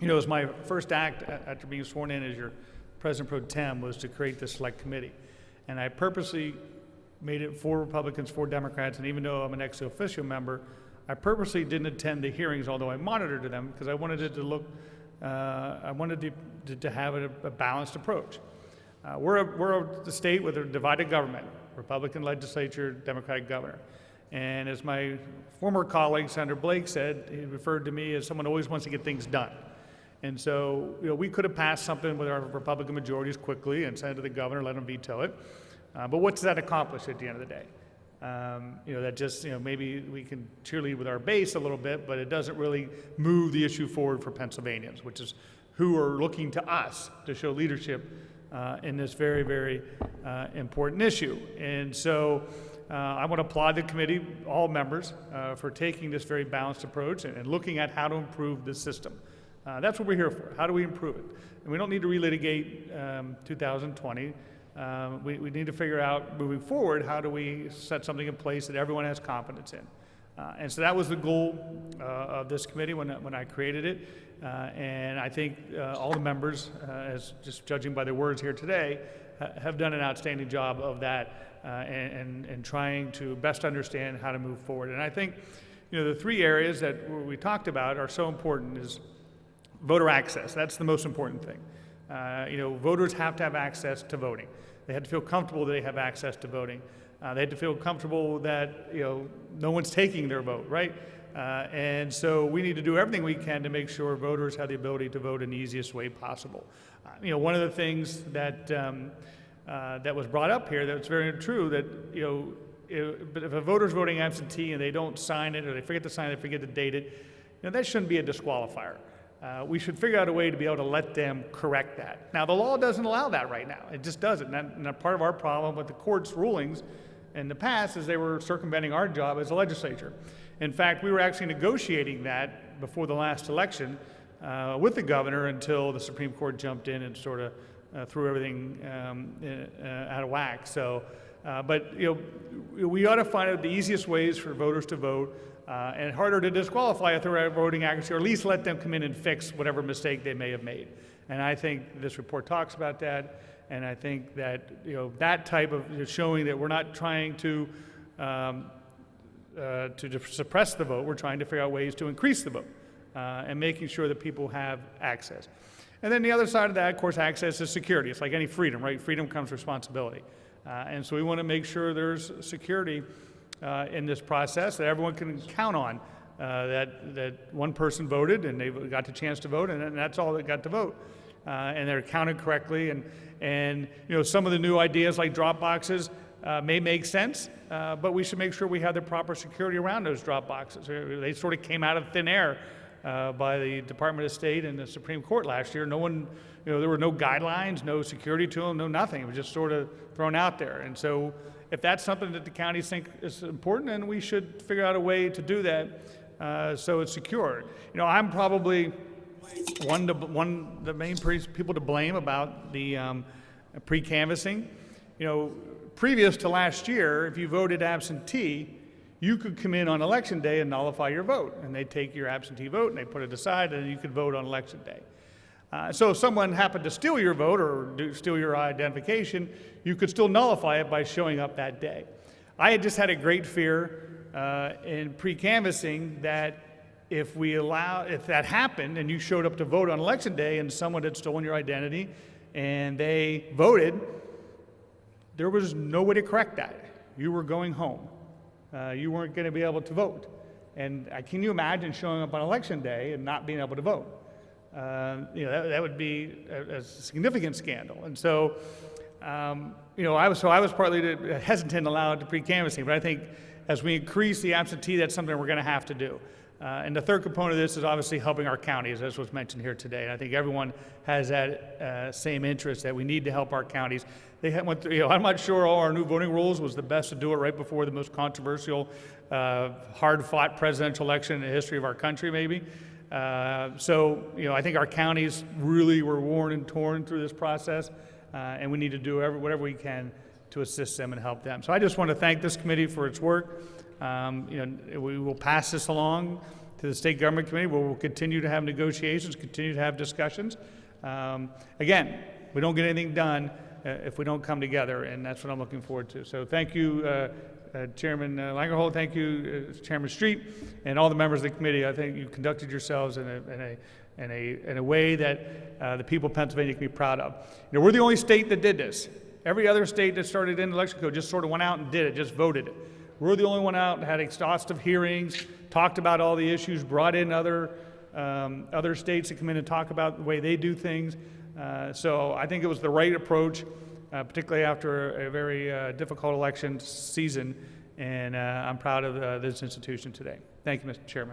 as my first act after being sworn in as your President Pro Tem was to create this select committee. And I purposely made it 4 Republicans, 4 Democrats, and even though I'm an ex officio member, I purposely didn't attend the hearings, although I monitored them, because I wanted it to look, I wanted to have a balanced approach. We're a state with a divided government, Republican legislature, Democratic governor. And as my former colleague, Senator Blake, said, he referred to me as someone who always wants to get things done. And so, we could have passed something with our Republican majorities quickly and sent it to the governor, let him veto it. But what does that accomplish at the end of the day? That just, maybe we can cheerlead with our base a little bit, but it doesn't really move the issue forward for Pennsylvanians, which is who are looking to us to show leadership in this very, very important issue. And so I want to applaud the committee, all members, for taking this very balanced approach and looking at how to improve the system. That's what we're here for. How do we improve it? And we don't need to relitigate 2020. We need to figure out, moving forward, how do we set something in place that everyone has confidence in. And so that was the goal of this committee when I created it. And I think all the members, as just judging by their words here today, have done an outstanding job of that and trying to best understand how to move forward. And I think, the 3 areas that we talked about are so important is voter access. That's the most important thing. Voters have to have access to voting. They have to feel comfortable that they have access to voting. They have to feel comfortable that no one's taking their vote, right? And so we need to do everything we can to make sure voters have the ability to vote in the easiest way possible. One of the things that that was brought up here that's very true, that if a voter's voting absentee and they don't sign it, or they forget to sign it, they forget to date it, that shouldn't be a disqualifier. We should figure out a way to be able to let them correct that. Now, the law doesn't allow that right now. It just doesn't. And part of our problem with the court's rulings in the past is they were circumventing our job as a legislature. In fact, we were actually negotiating that before the last election with the governor until the Supreme Court jumped in and sort of threw everything out of whack. So, but we ought to find out the easiest ways for voters to vote. And harder to disqualify if they're voting accuracy, or at least let them come in and fix whatever mistake they may have made. And I think this report talks about that, and I think that that type of showing that we're not trying to suppress the vote, we're trying to figure out ways to increase the vote, and making sure that people have access. And then the other side of that, of course, access is security. It's like any freedom, right? Freedom comes responsibility, and so we want to make sure there's security in this process, that everyone can count on, that one person voted and they got the chance to vote, and that's all that got to vote, and they're counted correctly. And some of the new ideas like drop boxes may make sense, but we should make sure we have the proper security around those drop boxes. They sort of came out of thin air by the Department of State and the Supreme Court last year. No one, there were no guidelines, no security to them, no nothing. It was just sort of thrown out there. And so if that's something that the counties think is important, then we should figure out a way to do that so it's secure. I'm probably one of the main people to blame about the pre-canvassing. Previous to last year, if you voted absentee, you could come in on election day and nullify your vote, and they take your absentee vote and they put it aside, and you could vote on election day. So if someone happened to steal your vote or steal your identification, you could still nullify it by showing up that day. I had just had a great fear in pre-canvassing that if that happened and you showed up to vote on election day and someone had stolen your identity and they voted, there was no way to correct that. You were going home. You weren't going to be able to vote. And can you imagine showing up on election day and not being able to vote? That would be a significant scandal. And so, I was partly hesitant allowed to pre-canvassing, but I think as we increase the absentee, that's something we're going to have to do. And the third component of this is obviously helping our counties, as was mentioned here today. And I think everyone has that same interest, that we need to help our counties. Went through, I'm not sure all our new voting rules was the best to do it right before the most controversial, hard-fought presidential election in the history of our country, maybe. So I think our counties really were worn and torn through this process, and we need to do whatever we can to assist them and help them. So I just want to thank this committee for its work. We will pass this along to the State Government Committee, where we'll continue to have negotiations, continue to have discussions. Again, we don't get anything done if we don't come together, and that's what I'm looking forward to. So thank you, Chairman Langerhold, thank you, Chairman Street, and all the members of the committee. I think you conducted yourselves in a way that the people of Pennsylvania can be proud of. You know, we're the only state that did this. Every other state that started in the election code just sort of went out and did it, just voted it. We're the only one out and had exhaustive hearings, talked about all the issues, brought in other states to come in and talk about the way they do things. So I think it was the right approach, particularly after a very difficult election season, and I'm proud of this institution today. Thank you, Mr. Chairman.